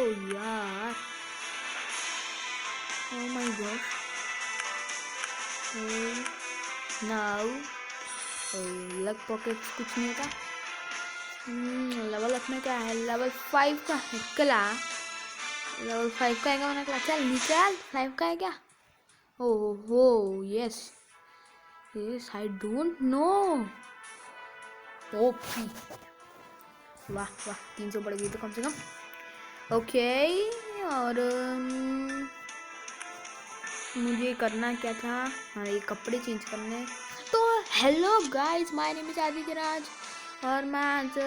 यार, ओ my God. Now luck pockets कुछ नहीं था। लेवल अप में क्या है? लेवल 5 का है कला। लेवल 5 का है क्या? मैंने कहा चल निकाल, 5 का है क्या? ओह हो yes yes, I don't know. OP, वाह वाह, 300 बढ़ गई तो कम से कम। ओके, और मुझे करना क्या था? हाँ, ये कपड़े चेंज करने। तो hello guys, my name is Aditya Raj, और मैं आज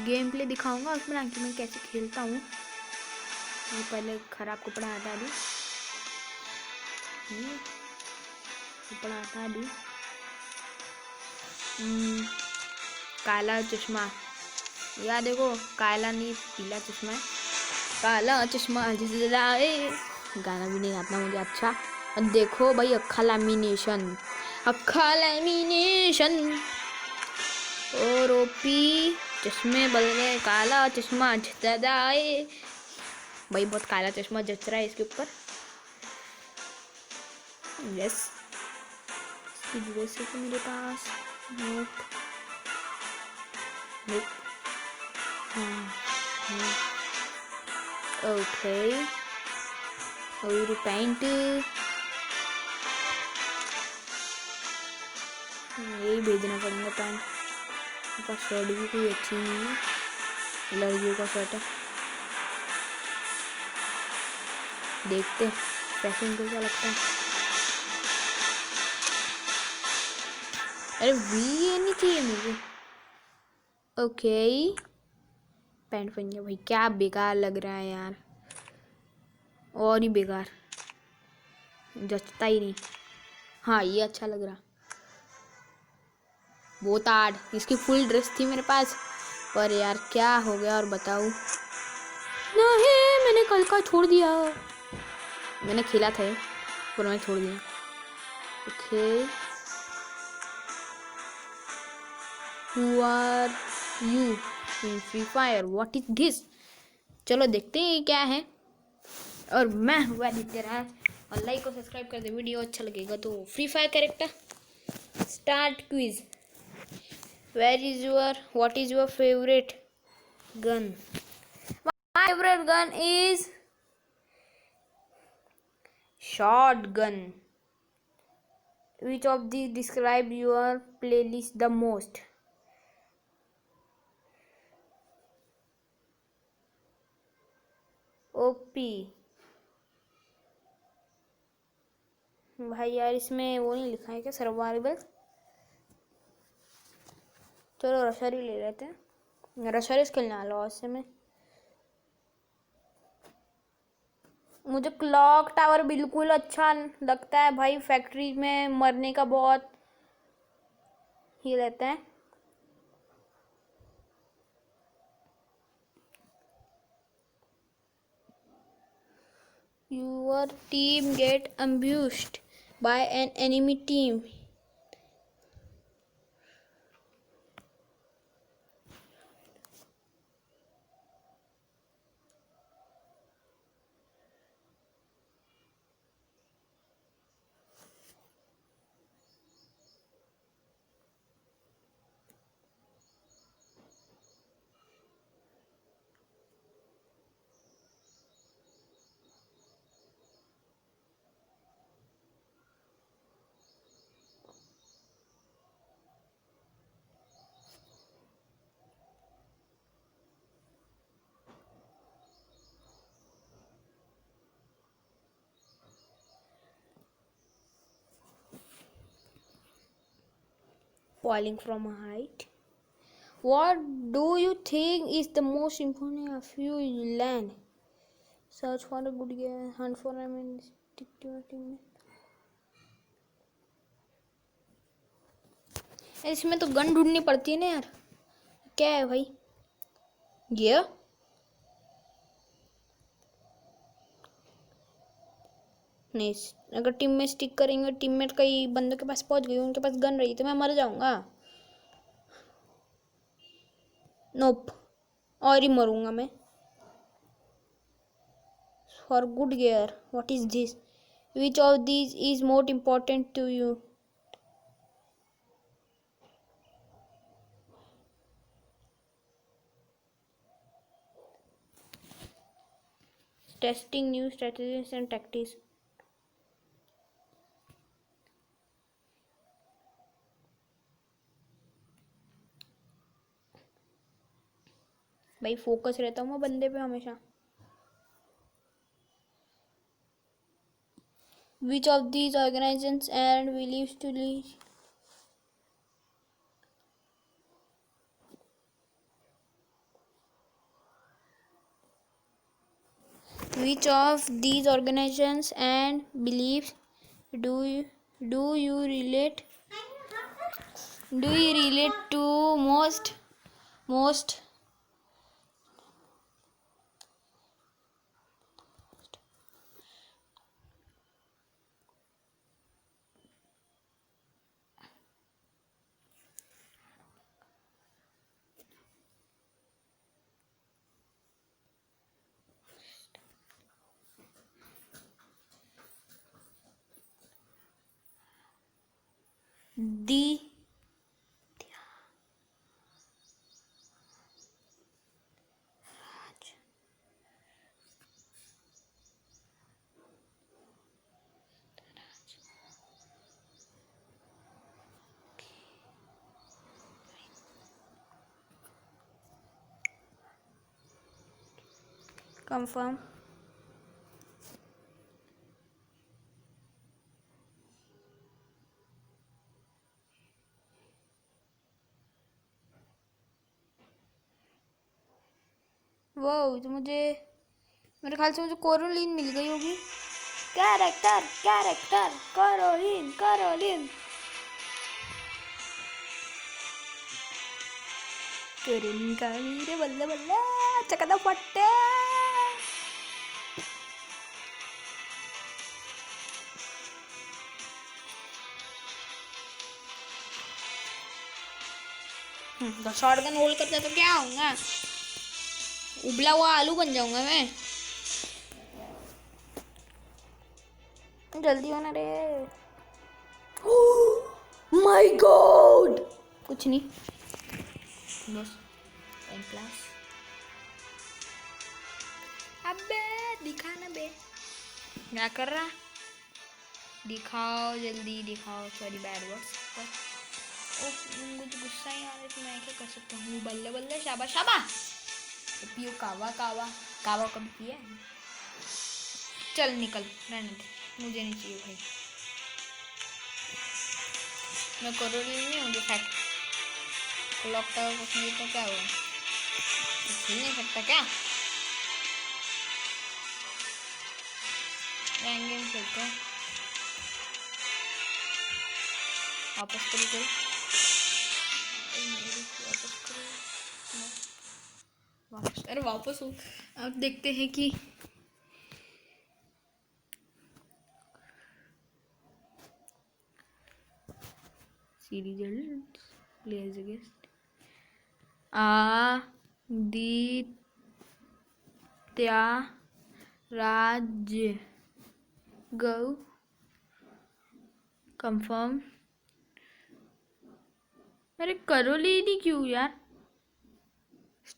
गेम प्ले दिखाऊंगा उसमें कि मैं कैसे खेलता हूँ। ये पहले खराब कपड़ा हटा दूँ, कपड़ा हटा दूँ। काला चश्मा, याद देखो, काला नहीं पीला चश्मा है। काला चश्मा जलाए, गाना भी नहीं आता मुझे अच्छा। और देखो भाई, अक्खा लैमिनेशन, अक्खा लैमिनेशन। और ओपी, चश्मे बल गए, काला चश्मा जलाए। भाई बहुत काला चश्मा जच रहा है इसके ऊपर। यस, इसकी ड्रेस है मेरे पास। नोप नोप, ओके, और पैंट यही भेजना पड़ेगा। पैंट का शर्ट भी कोई अच्छी नहीं है, लड़कियों का शर्ट है। देखते फैशन को क्या लगता है। अरे वी ये नहीं चाहिए मुझे। ओके, पैंट पहन गया। भाई क्या बेकार लग रहा है यार, और ही बेकार, जचता ही नहीं। हाँ ये अच्छा लग रहा। बहुत आड़, इसकी फुल ड्रेस थी मेरे पास, पर यार क्या हो गया और बताऊँ। नहीं, मैंने कल का छोड़ दिया। मैंने खेला था पर मैं छोड़ दिया। Okay, who are you in Free Fire, what is this? चलो देखते हैं क्या है। और मैं हुआ आदित्य राज, और लाइक और सब्सक्राइब कर दे, वीडियो अच्छा लगेगा तो। Free Fire character start quiz. Where is your, what is your favourite gun? My favourite gun is shotgun. Which of these describe your playlist the most? OP। भाई यार इसमें वो नहीं लिखा है क्या, सर्वाइवल? चलो रशरी ले लेते हैं, रशरी खेलने वाला उससे में। मुझे क्लॉक टावर बिल्कुल अच्छा लगता है भाई, फैक्ट्री में मरने का बहुत ही रहता है। Your team get ambushed by an enemy team. Falling from a height. What do you think is the most important of you land? Search for a good gear, hunt for a man, stick to your team. इसमें तो gun ढूंढनी पड़ती है ना यार, क्या है भाई? गियर नहीं, अगर टीम में स्टिक करेंगे, टीममेट कई बंदों के पास पहुंच गई, उनके पास गन रही तो मैं मर जाऊंगा। नोप, और ही मरूंगा मैं। for good gear. What is this? Which of these is more important to you? Testing new strategies and tactics. भाई फोकस रहता हूँ मैं बंदे पे हमेशा. Which of these organizations and believes to lead? Which of these organizations and beliefs do you relate? Do you relate to most? The confirm. वो तो मुझे मेरे ख्याल से मुझे कोरोलिन मिल गई होगी. कैरेक्टर कोरोलिन कोरोलिन का वीरे बल्ले बल्ले चकदा फट्टे. शॉटगन होल्ड करते तो क्या होगा? उबला हुआ आलू बन जाऊंगा मैं. जल्दी होना रे. My God. कुछ नहीं बस टाइम क्लास. अबे दिखाना बे. क्या कर रहा? दिखाओ जल्दी दिखाओ. Sorry bad words. मुझे गुस्सा ही आ रहा है तो मैं क्या कर सकता हूँ. बल्ले बल्ले शाबा शाबा. पियो कावा कावा कावा कभी पिया है? चल निकल रहने दे. मुझे नहीं चाहिए भाई. मैं करोड़ी नहीं हूँ. जो फैक्ट लॉक टावर पसंद तो क्या हुआ? खेल नहीं सकता क्या? रैंक गेम खेलते हैं. वापस करो कोई. वापस. अरे वापस हो. अब देखते हैं कि series players against Aditya Raj गौ. कंफर्म. अरे करो ली क्यों यार?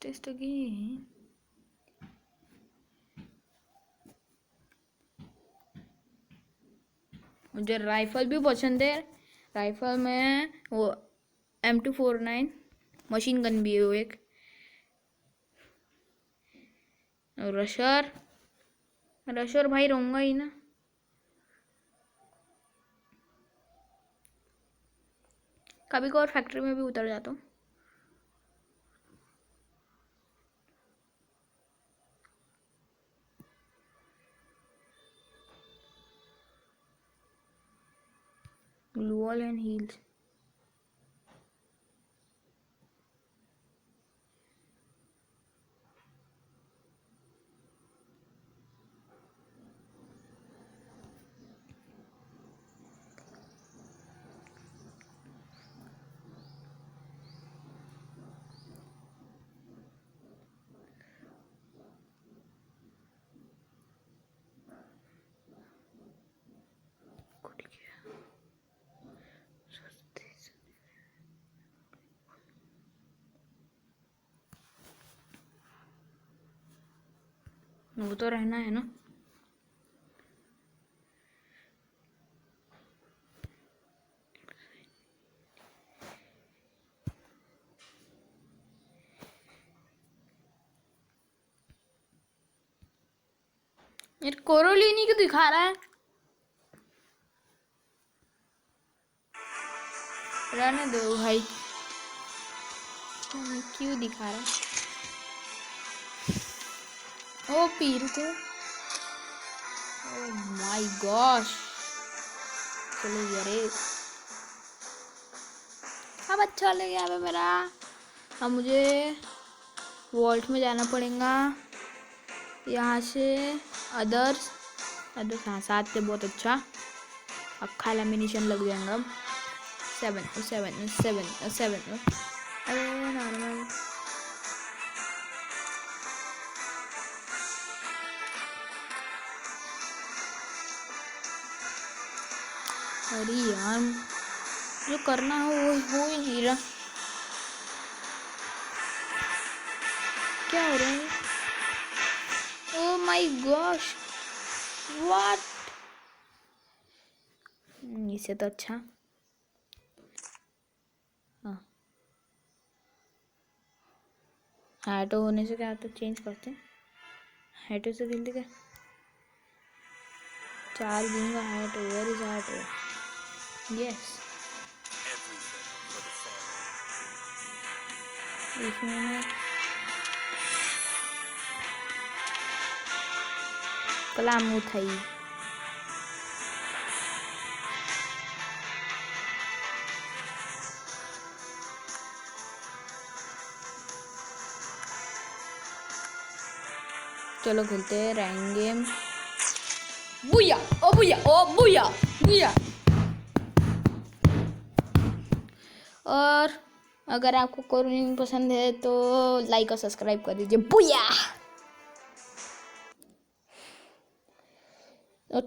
Test again. मुझे राइफल भी पसंद है. राइफल में वो M249 मशीन गन भी है वो एक. रशर भाई रहूंगा ही ना. कभी कभार फैक्ट्री में भी उतर जाता हूँ. Glue wall and heels. वो तो रहना है ना। यार कोरोलिनी क्यों दिखा रहा है? रहने दो भाई, क्यों दिखा रहा है? ओ पीर को, ओ माय गॉश, चलो यारे, अब अच्छा लग गया है मेरा। अब मुझे वॉल्ट में जाना पड़ेगा यहाँ से। अदर्स अदर्स हाँ, 7 से बहुत अच्छा। अब खाली एमिनिशन लग जाएगा। अब 7 7 7 7। अरे नॉर्मल, अरे यार जो करना है वो हो ही नहीं रहा। क्या हो रहा है? Oh my gosh, what? इससे तो अच्छा। हाँ, हैटो होने से क्या होता है? चेंज करते हैं हैटो से खेलते क्या? 4 दिन का हैटो, वेयर इज हैटो? यस, इसमें मैं कलाम उठाई। चलो खेलते हैं रैंक गेम। बुया ओ बुया ओ बुया बुया। और अगर आपको कोरियन पसंद है तो लाइक और सब्सक्राइब कर दीजिए। बुया। और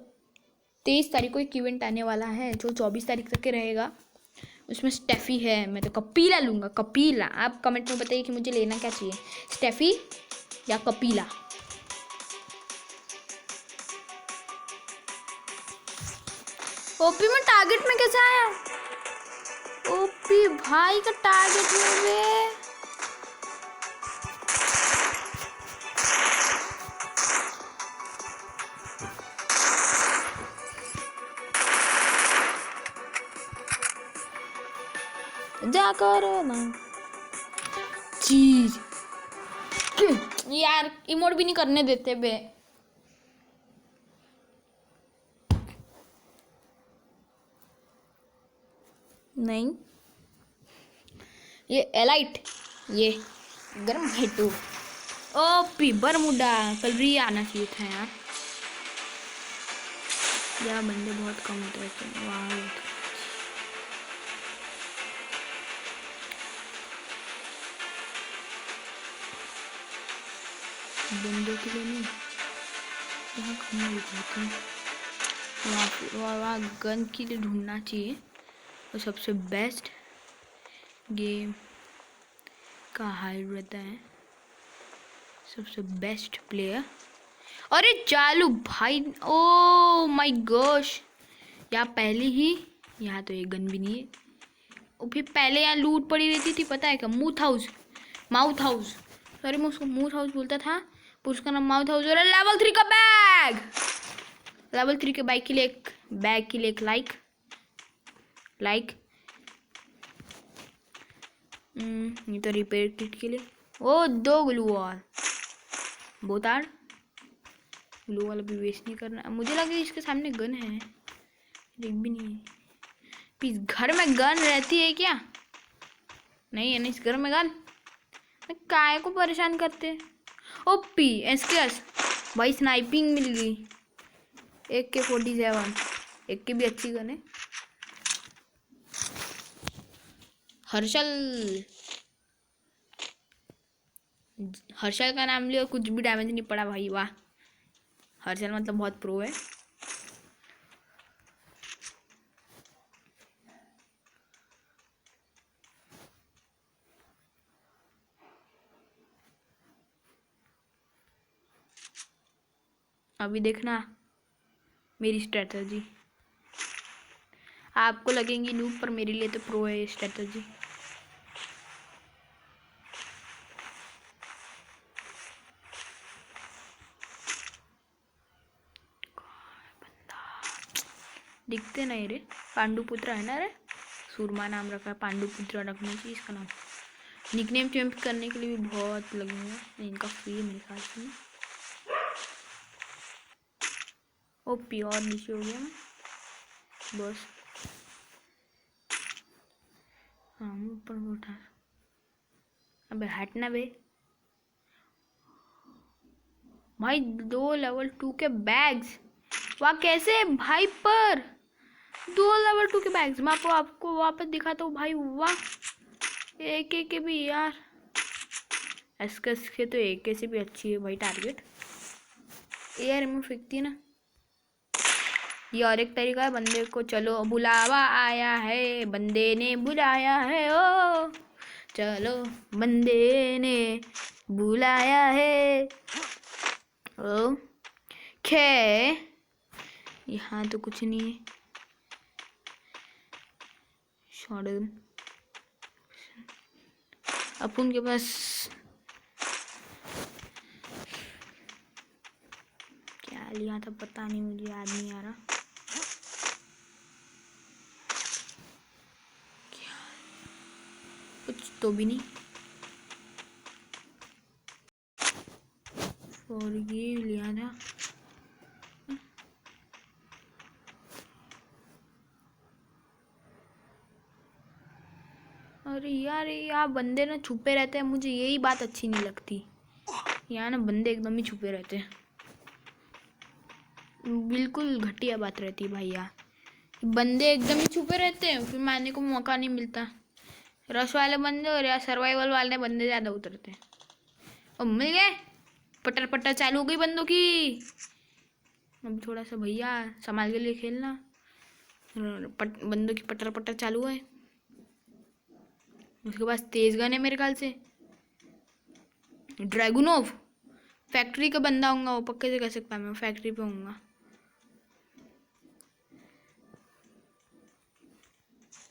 23 तारीख को एक इवेंट आने वाला है जो 24 तारीख तक के रहेगा। उसमें स्टेफी है, मैं तो कपीला लूँगा, कपीला। आप कमेंट में बताइए कि मुझे लेना क्या चाहिए, स्टेफी या कपीला। ओपी में टारगेट में कैसे आया? ओपी भाई का टारगेट में वे। जा करो ना चीज यार, इमोट भी नहीं करने देते बे। नहीं, ये एलाइट, ये गर्म हेटू। ओपी बरमुडा, कल रिया आना चाहिए था यार। यार बंदे बहुत कम होते हैं। वाह, बंदों के लिए नहीं, यहाँ कम होते हैं। वहाँ गन के लिए ढूंढना चाहिए। और सबसे बेस्ट गेम का हाइड रहता है, सबसे बेस्ट प्लेयर। अरे चालू भाई, ओ माय गॉश, यहाँ पहले ही, यहाँ तो एक गन भी नहीं है। और फिर पहले यहाँ लूट पड़ी रहती थी, पता है क्या? माउथ हाउस, सॉरी मैं उसको मूथ हाउस बोलता था, पर उसका नाम माउथ हाउस। और लेवल 3 का बैग, लेवल 3 के बाइक के लिए एक बैग के लिए एक लाइक ये तो रिपेयर किट के लिए। ओ 2 ग्लू वॉल, बोताड़ ग्लू वाला भी वेस्ट नहीं करना। मुझे लगा इसके सामने गन है, लेकिन भी नहीं है। इस घर में गन रहती है क्या? नहीं है ना इस घर में गन। काय को परेशान करते। ओपी एसकेएस भाई, स्नाइपिंग मिल गई। AK-47, एक की भी अच्छी गन है। हर्षल का नाम लिया, कुछ भी डैमेज नहीं पड़ा भाई, वाह। हर्षल मतलब बहुत प्रो है। अभी देखना मेरी स्ट्रेटजी। आपको लगेंगी नूब, पर मेरे लिए तो प्रो है ये स्ट्रेटजी। दिखते नहीं रे। पांडुपुत्र है ना रे, सूरमा नाम रखा है, पांडुपुत्र रखना चाहिए इसका नाम। निकनेम चेंज करने के लिए भी बहुत लगेंगे, इनका फ्री है मेरे ख्याल से। ओ प्योर नीचे हो गया बस। हाँ ऊपर उठा। अबे हटना बे भाई। 2 लेवल 2 के बैग्स, वाह कैसे भाई, पर 2 लेवल 2 के बैग्स मैं आपको वापस दिखाता हूँ भाई। वाह एक के भी यार, एसकस के तो एक से भी अच्छी है भाई टारगेट। एयर में फेंकती है ना ये। और एक तरीका है, बंदे को चलो बुलावा आया है, बंदे ने बुलाया है, ओ चलो बंदे ने बुलाया है। ओ खे यहाँ तो कुछ नहीं है। शॉटगन अपन के पास क्या लिया था पता नहीं, मुझे याद नहीं आ रहा। कुछ तो भी नहीं। और ये लिया था अरे यार यहाँ बंदे ना छुपे रहते हैं, मुझे यही बात अच्छी नहीं लगती। यहाँ ना बंदे एकदम ही छुपे रहते हैं, बिल्कुल घटिया बात रहती है भाई। यार बंदे एकदम ही छुपे रहते हैं, फिर मारने को मौका नहीं मिलता। रश वाले बंदे और या सर्वाइवल वाले बंदे ज़्यादा उतरते हैं। और मिल गए, पटर पटर चालू हो गई बंदों की। अब थोड़ा सा भैया संभाल के लिए खेलना। बंदों की पटर पटर चालू है। उसके पास तेज गन है मेरे ख्याल से, ड्रैगुनोव। फैक्ट्री का बंदा होगा वो, पक्के से कह सकता है मैं फैक्ट्री पे होऊंगा।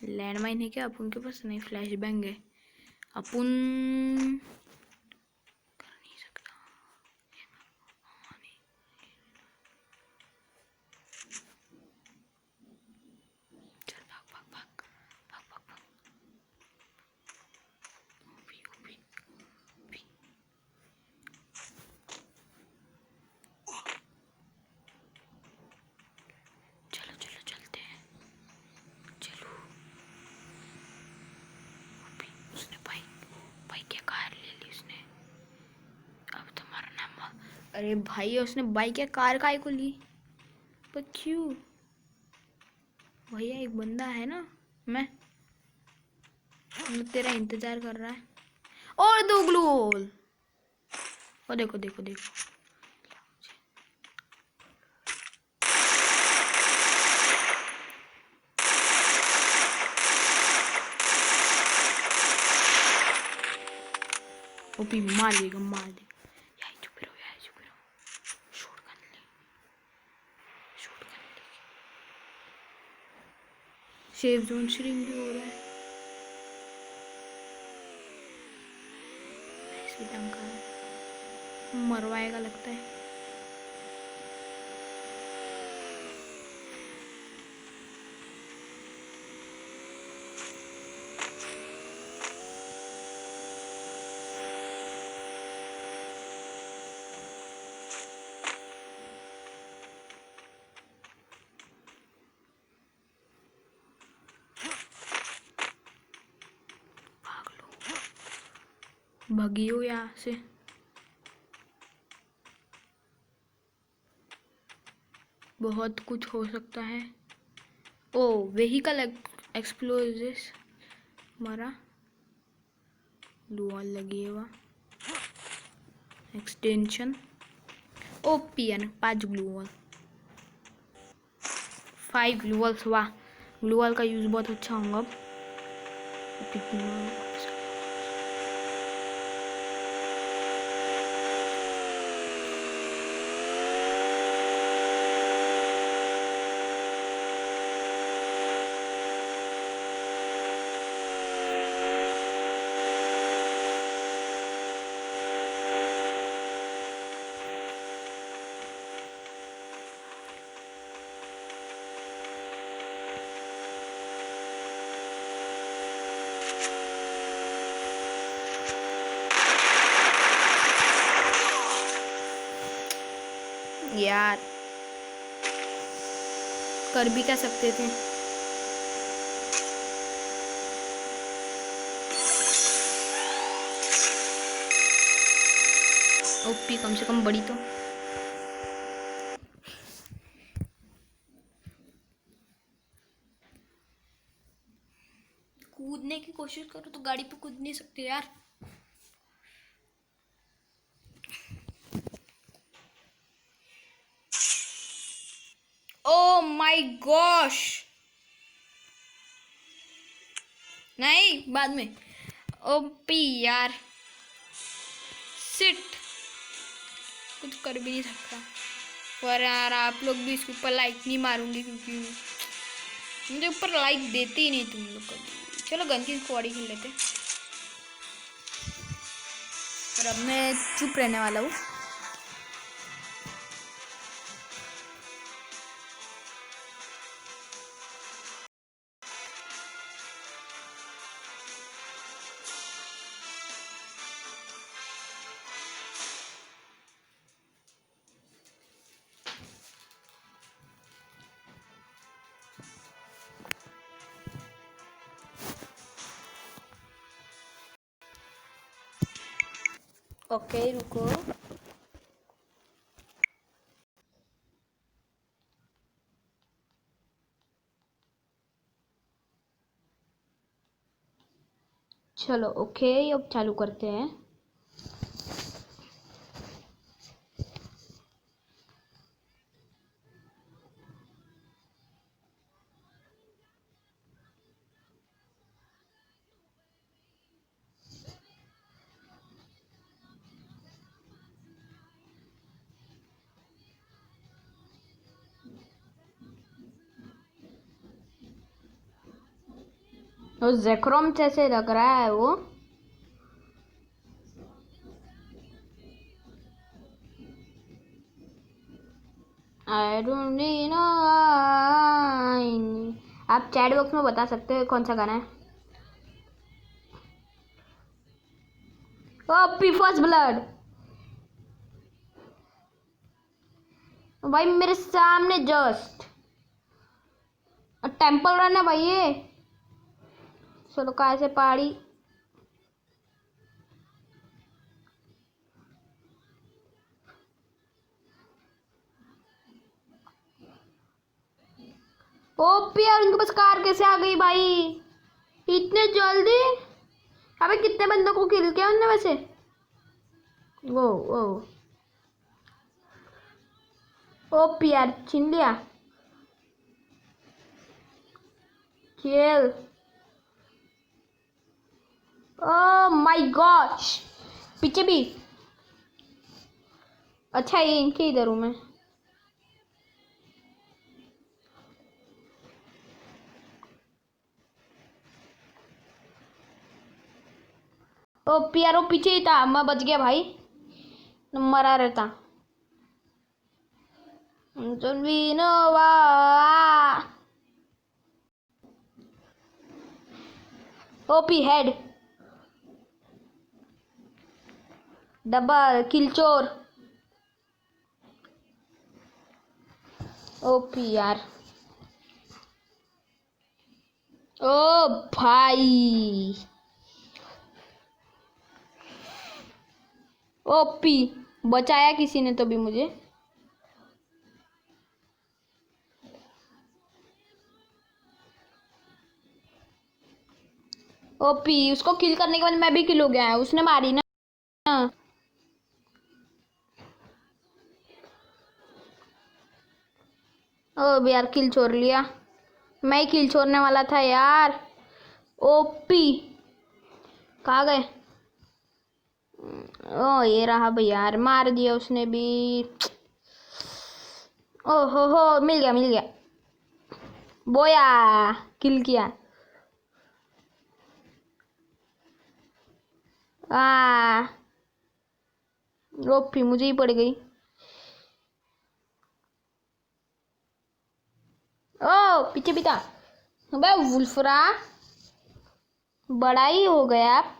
लैंड माइन है क्या अपन के पास? नहीं, फ्लैश बैंग है। अपन कर नहीं सकता। चल भाग भाग भाग भाग भाग भाग। OP OP OP. चलो चलो चलते हैं, चलो। ओपी उसने बाइक क्या कार ले ली उसने। अब तुम्हारा नाम। अरे भाई उसने बाइक या कार काहे को ली, पर क्यों? भैया एक बंदा है ना, मैं तेरा इंतजार कर रहा है। और 2 ग्लू होल। ओ देखो देखो देखो, ओपी मार देगा मार देगा। यही चुप रहो, यही चुप रहो। शूट कर ले, शूट कर ले। सेफ जोन श्रिंक भी हो रहा है। ऐसे ढंग का मरवाएगा लगता है। भगियो यहाँ से। बहुत कुछ हो सकता है। ओ व्हीकल एक्सप्लोजिव्स मारा। लुआल लगी है वहाँ। Extension OPN 5 ग्लूवॉल, 5 ग्लूवॉल्स। वाह ग्लूवॉल का यूज़ बहुत अच्छा होगा अब। यार, कर भी क्या सकते थे। ओपी कम से कम बड़ी तो। कूदने की कोशिश करो तो गाड़ी पे कूद नहीं सकते यार। ओ माय गॉश, नहीं बाद में। ओपी यार, सिट, कुछ कर भी नहीं सकता। पर यार आप लोग भी इसके ऊपर लाइक नहीं मारूंगी क्योंकि मुझे ऊपर लाइक देते ही नहीं तुम लोग कभी। चलो गन की स्क्वाड ही खेल लेते। और अब मैं चुप रहने वाला हूँ। ओके रुको। चलो ओके, अब चालू करते हैं। वो ज़ेक्रोम जैसे लग रहा है वो। I don't know. आप चैट बॉक्स में बता सकते हो कौन सा गाना है। ओपी फर्स्ट ब्लड भाई, मेरे सामने जस्ट टेंपल रन है भाई ये। चलो कहाँ से पहाड़ी। ओपी यार, उनके पास कार कैसे आ गई भाई इतने जल्दी। अबे कितने बंदों को किल किया उनने वैसे। वो ओपी यार, छीन लिया किल। ओ माय गॉश, पीछे भी। अच्छा ये इनके इधर हूँ मैं। ओ पियारो पीछे ही था, मैं बच गया भाई, मरा रहता। ओपी हेड डबल किल चोर। ओपी यार, ओ भाई ओपी, बचाया किसी ने तो भी मुझे। ओपी, उसको किल करने के बाद मैं भी किल हो गया है, उसने मारी ना। ओ यार किल छोड़ लिया, मैं ही किल छोड़ने वाला था यार। ओपी कहाँ गए। ओ ये रहा भाई यार, मार दिया उसने भी। ओ हो मिल गया बोया, किल किया। ओपी मुझे ही पड़ गई। ओ पीछे भी था। अबे वुल्फरा, बड़ा ही हो गया आप,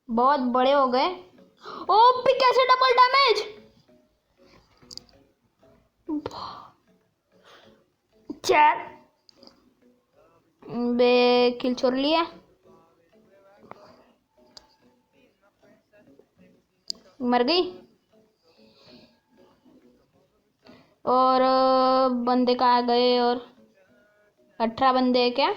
बहुत बड़े हो गए। ओपी कैसे डबल डैमेज। चल बे किल छोड़ लिया। मर गई। और बंदे कहाँ गए? और 18 बंदे हैं क्या?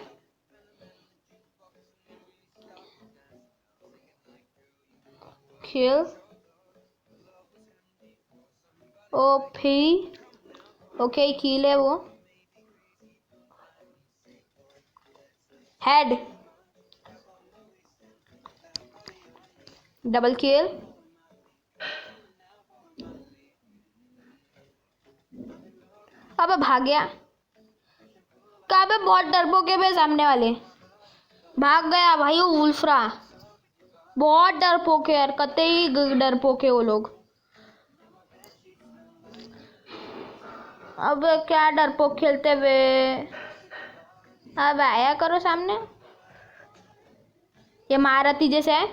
किल ओपी ओके किल है वो। Head double kill. अबे भाग गया। कहाँ पे? बहुत डरपोके पे सामने वाले। भाग गया भाई वो वुल्फ्रा। बहुत डरपोके यार, कतई डरपोके वो लोग। अब क्या डरपोक खेलते हुए। अब आया करो सामने। ये महारथी जैसे है।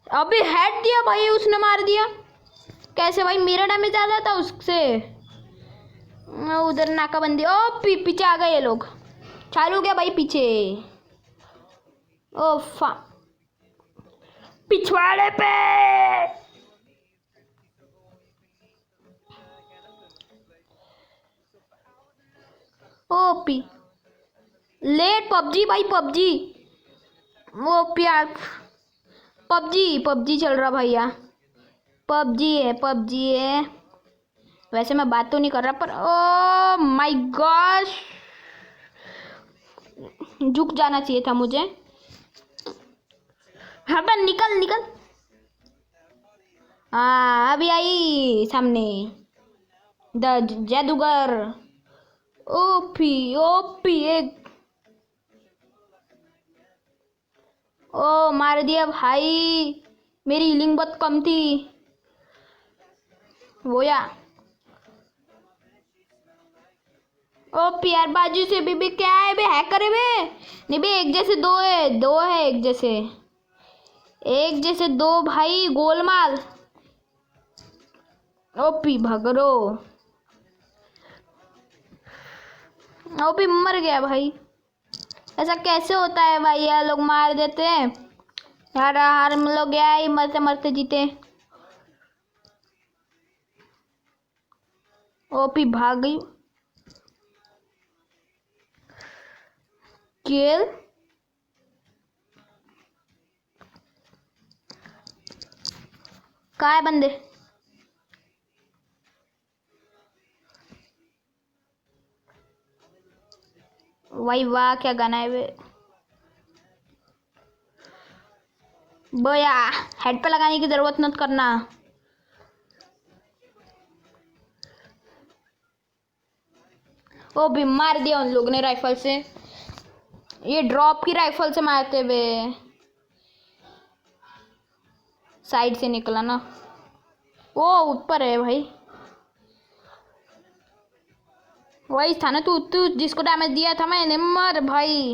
अभी हेड दिया भाई, उसने मार दिया। कैसे भाई? मेरा डैमेज ज्यादा था उससे। उधर नाकाबंदी। ओ पीछे आ गए ये लोग। चालू गया भाई पीछे। ओ पिछवाड़े पे। ओपी लेट पबजी भाई पबजी। ओपी यार पबजी पबजी चल रहा भैया। पबजी है। वैसे मैं बात तो नहीं कर रहा पर ओ माय गॉश झुक जाना चाहिए था मुझे। हाँ बस निकल निकल। हाँ अभी आई सामने द जादूगर। ओपी ओपी एक। ओ मार दिया भाई। मेरी हीलिंग बहुत कम थी वो या। ओपी यार बाजू से भी क्या है बे? हैकर है बे? नहीं बे एक जैसे दो है एक जैसे दो भाई गोलमाल। ओपी भगरो। ओपी मर गया भाई। ऐसा कैसे होता है भाई? यार लोग मार देते हैं यार। हम लोग गया ही मरते मरते जीते। ओपी भाग गई। किल कहाँ है बंदे? भाई वाह क्या गाना है वे। बोया हेड पे लगाने की जरूरत मत करना। ओ भी मार दिया उन लोग ने राइफल से। ये ड्रॉप की राइफल से मारते हुए साइड से निकला ना। वो ऊपर है भाई। वही था ना तू तू जिसको डैमेज दिया था मैंने। मर भाई।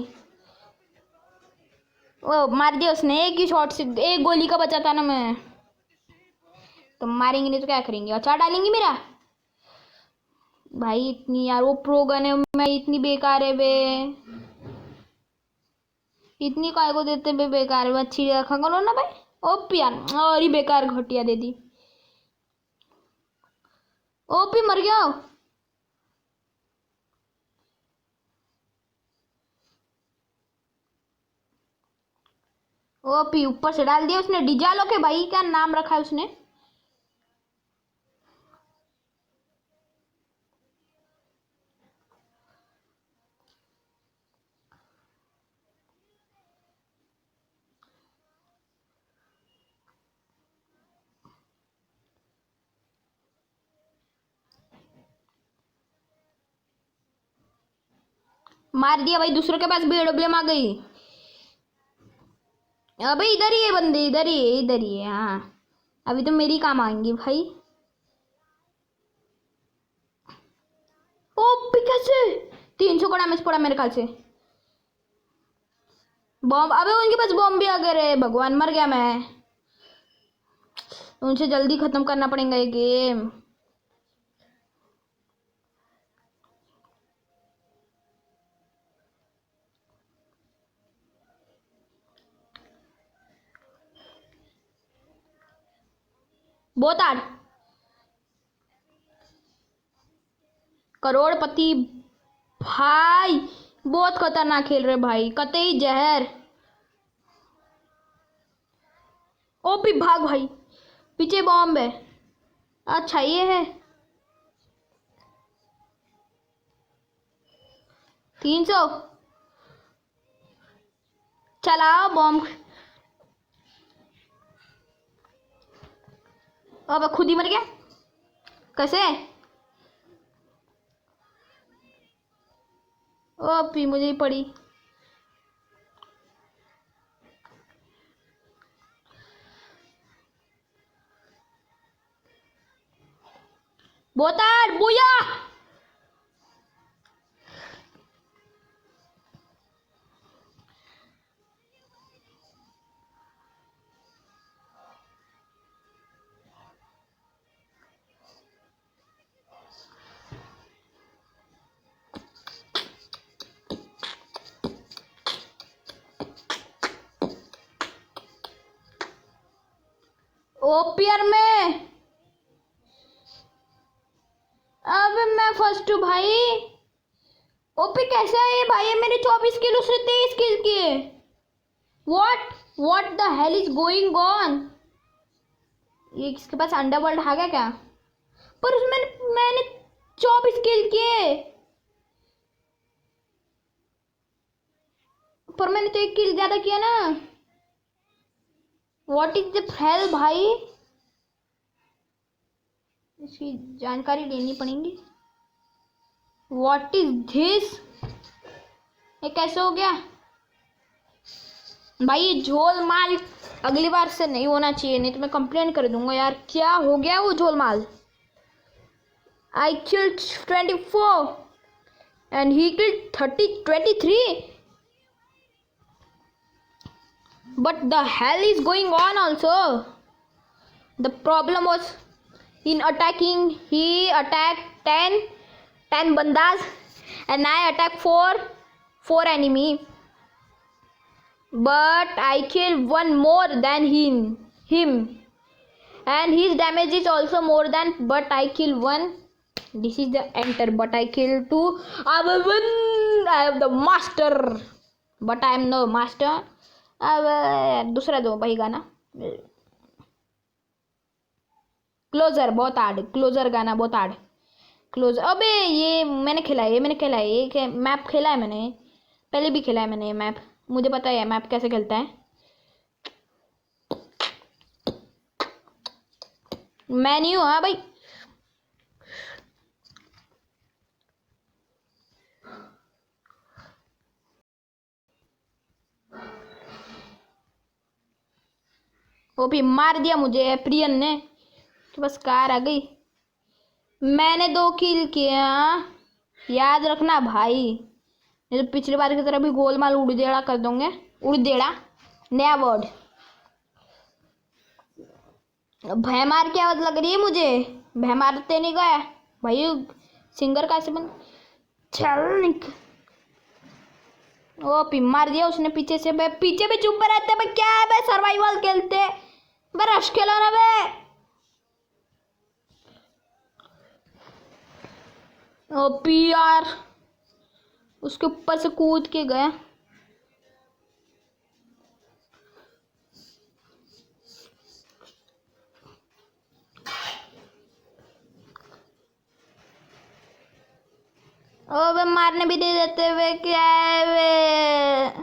वो मार दिया उसने एक ही शॉट से। एक गोली का बचा था ना मैं। तो मारेंगे नहीं तो क्या करेंगे? अचार डालेंगे मेरा भाई। इतनी यार वो प्रो गन है मैं इतनी बेकार है बे। इतनी काय को देते बे बेकार है। अच्छी रखा करो ना भाई। ओपी यार और ही बेकार घटिया दे दी। ओपी मर गया। ओपी ऊपर से डाल दिया उसने। डिजालो के भाई क्या नाम रखा है उसने। मार दिया भाई। दूसरों के पास BWM आ गई। अबे इधर ही है बंदे। इधर ही है हाँ। अभी तो मेरी काम आएंगी भाई। ओपी कैसे? 300 का डैमेज पड़ा मेरे ख्याल से। बॉम्ब अबे उनके पास बॉम्ब भी आ गए रे भगवान। मर गया मैं। उनसे जल्दी खत्म करना पड़ेगा ये गेम। बहुत आड़ करोड़पति भाई, बहुत खतरनाक खेल रहे भाई, कतई जहर। ओपी भाग भाई, पीछे बॉम्ब है। अच्छा ये है 300। चलाओ बॉम्ब। अब खुद ही मर गया कैसे? ओपी मुझे ही पड़ी। बोतार बुया। ओपियर में अब मैं फर्स्ट हूँ भाई। ओपी कैसे है ये भाई? मेरे 24 किलो से 23 किल किए। What the hell is going on? ये किसके पास अंडरवर्ल्ड आ गया क्या? पर उसमें मैंने 24 किल किए, पर मैंने तो 1 किल ज्यादा किया ना। व्हाट इज द हेल भाई? इसकी जानकारी लेनी पड़ेगी। What is this? ये कैसे हो गया भाई? ये झोल माल अगली बार से नहीं होना चाहिए, नहीं तो मैं कंप्लेन कर दूंगा यार। क्या हो गया वो झोल माल? I killed 24 and he killed 23, but the hell is going on also? The problem was in attacking. He attacked 10 bandas and I attacked 4 enemy, but I killed one more than him and his damage is also more than, but I killed one. This is the enter, but I killed 2. I will win. I am the master, but I am no master. अब दूसरा दो भाई गाना। Closure बहुत hard, closure गाना बहुत hard. Closure अबे ये मैंने खेला है, ये मैप खेला है मैंने, पहले भी खेला है मैंने ये मैप। मुझे पता है मैप कैसे खेलता है। मेन्यू हाँ भाई। वो भी मार दिया मुझे प्रियन ने, तो बस कार आ गई। मैंने 2 किल किया, याद रखना भाई, नहीं तो पिछली बार की तरह भी गोलमाल उड़देड़ा कर दोगे। उड़देड़ा नया वर्ड। भैमार की आवाज लग रही है मुझे। भैमारते नहीं गया भाई, सिंगर का से बन। चल निक ओ पी मार दिया उसने पीछे से। बे पीछे भी चुप रहते बे, क्या है बे? सर्वाइवल खेलते बे, रश खेलो ना बे। ओ पी यार उसके ऊपर से कूद के गया। ओ बे मारने भी नहीं देते वे, क्या है वे?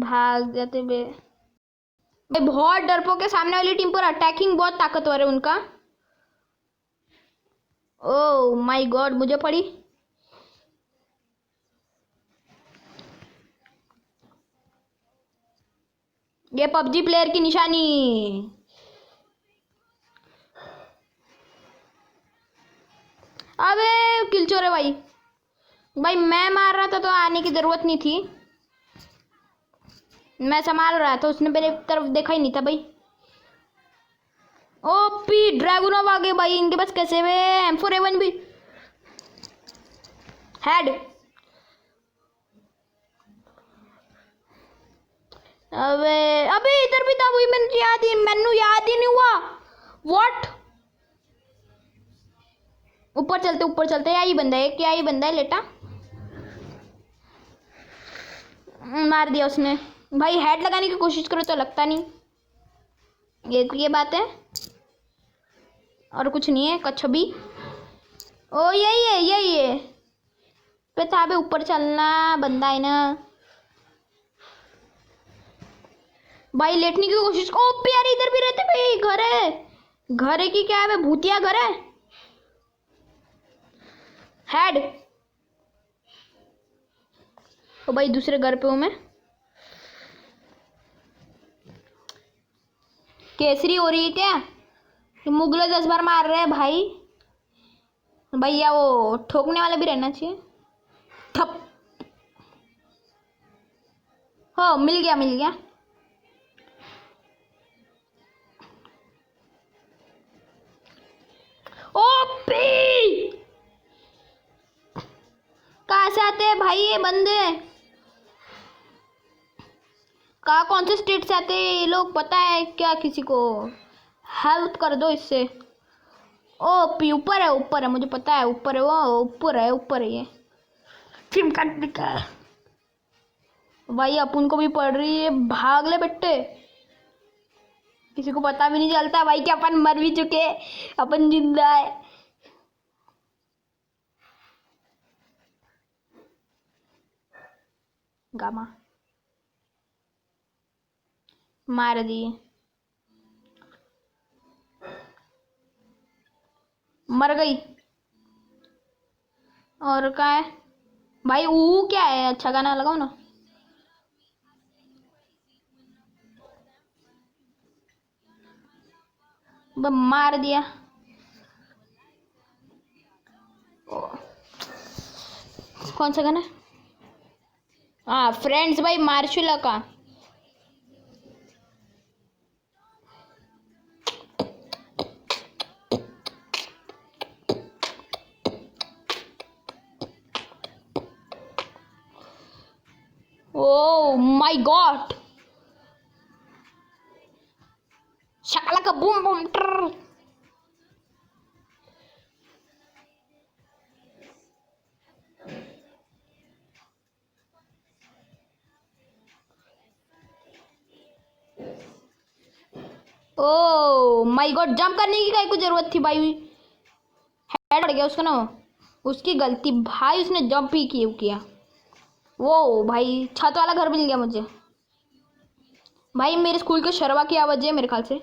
भाग जाते बे। बहुत डरपोक के सामने वाली टीम पर अटैकिंग बहुत ताकतवर है उनका। ओ माय गॉड मुझे पड़ी। ये पबजी प्लेयर की निशानी। अबे किल चोर है भाई। भाई मैं मार रहा था तो आने की जरूरत नहीं थी, मैं संभाल रहा था, उसने मेरे तरफ देखा ही नहीं था भाई। ओपी ड्रैगन आ गए भाई, इनके पास कैसे वे M4A1 भी। हेड। अबे अबे इधर भी था वही, मैनू याद ही नहीं हुआ। व्हाट। ऊपर चलते, यही बंदा है, क्या ही बंदा है लेटा। मार दिया उसने भाई, हेड लगाने की कोशिश करो तो लगता नहीं, ये बात है और कुछ नहीं है। कच्छबी। ओ यही है पे था बे, ऊपर चलना बंदा है ना भाई, लेटने की कोशिश। ओ यार इधर भी रहते भाई, घर है कि क्या है, भूतिया घर है। हेड। ओ भाई दूसरे घर पे हूं मैं। केसरी हो रही है क्या, मुगले 10 बार मार रहे हैं भाई। भैया वो ठोकने वाला भी रहना चाहिए। ठप। हो मिल गया। ओपी कहाँ से आते हैं भाई ये बंदे, कहाँ कौन से स्टेट से आते हैं ये लोग, पता है क्या किसी को? हेल्प कर दो इससे। ओपी ऊपर है मुझे पता है, ऊपर है वो, ऊपर है ये चिमका का भाई। अपन को भी पड़ रही है, भाग ले बेटे, किसी को पता भी नहीं चलता भाई कि अपन मर भी चुके, अपन जिंदा है। गामा मार दिए, मर गई। और क्या है भाई, ऊ क्या है, अच्छा गाना लगाओ ना। मार दिया। कौन सा गाना? हाँ फ्रेंड्स भाई, मार्शुला का। ओ माय गॉड, शाला का बूम बूम ट्र। ओ माय गॉड, जंप करने की काय को जरूरत थी भाई, हेड अड़ गया उसका ना, उसकी गलती भाई, उसने जंप ही किया। वो भाई छत वाला घर मिल गया मुझे भाई, मेरे स्कूल के शर्मा की आवाज है मेरे ख्याल से।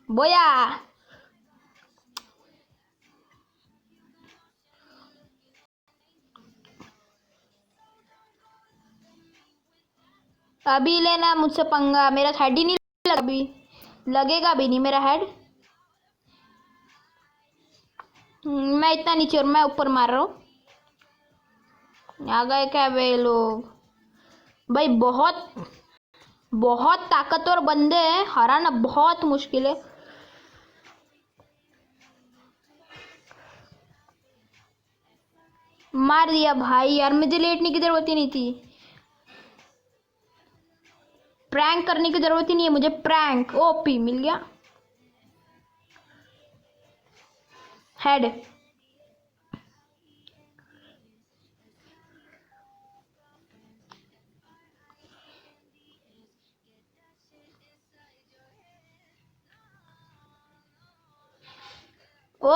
बोया अभी लेना मुझसे पंगा, मेरा हेड ही नहीं लगा, अभी लगेगा भी नहीं मेरा हेड। मैं इतना नीचे और मैं ऊपर मार रहा हूँ। आ गए क्या वे लोग भाई, बहुत बहुत ताकतवर बंदे हैं, हराना बहुत मुश्किल है। मार दिया भाई, यार मुझे लेटने की जरूरत ही नहीं थी, प्रैंक करने की जरूरत ही नहीं है मुझे, प्रैंक। ओपी मिल गया हेड। ओ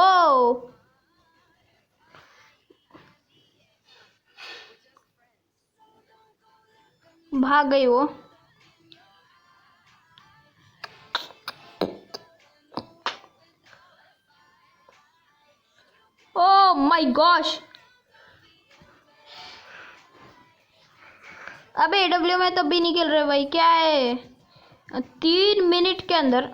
भाग गई वो। ओ माय गॉश, अबे AW में तब भी नहीं खेल रहे भाई, क्या है 3 मिनट के अंदर।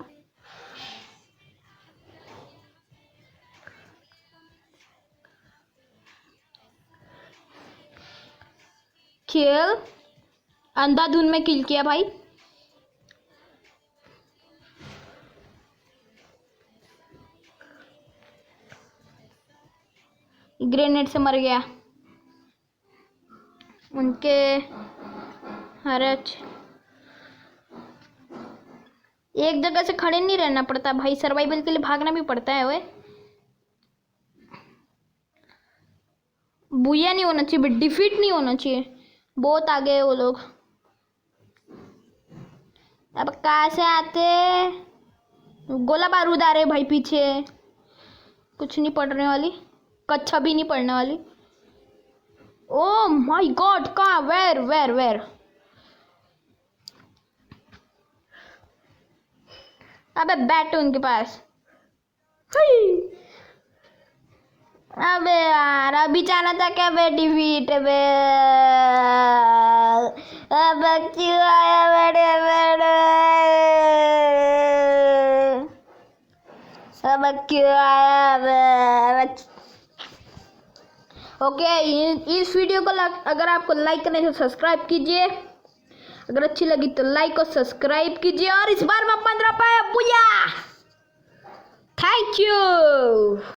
किल, अंधाधुन में किल किया भाई। ग्रेनेड से मर गया उनके। अरे एक जगह से खड़े नहीं रहना पड़ता भाई, सर्वाइवल के लिए भागना भी पड़ता है। ओए बुया नहीं होना चाहिए, डिफीट नहीं होना चाहिए। बहुत आगे है वो लोग। अब कहाँ से आते? गोला बारूद आ रहे भाई पीछे। कुछ नहीं पड़ने वाली, कच्छा भी नहीं पड़ने वाली। ओ माय गॉड, कहाँ? Where where where? अबे बैट उनके पास। अबे यार अभी जाना था क्या? बे डिफीट बे। अब क्यों आया बड़े बड़े? अब क्यों आया बे? ओके, इस वीडियो को अगर आपको लाइक करने तो सब्सक्राइब कीजिए, अगर अच्छी लगी तो लाइक और सब्सक्राइब कीजिए। और इस बार मैं 15 पाया बुया। Thank you.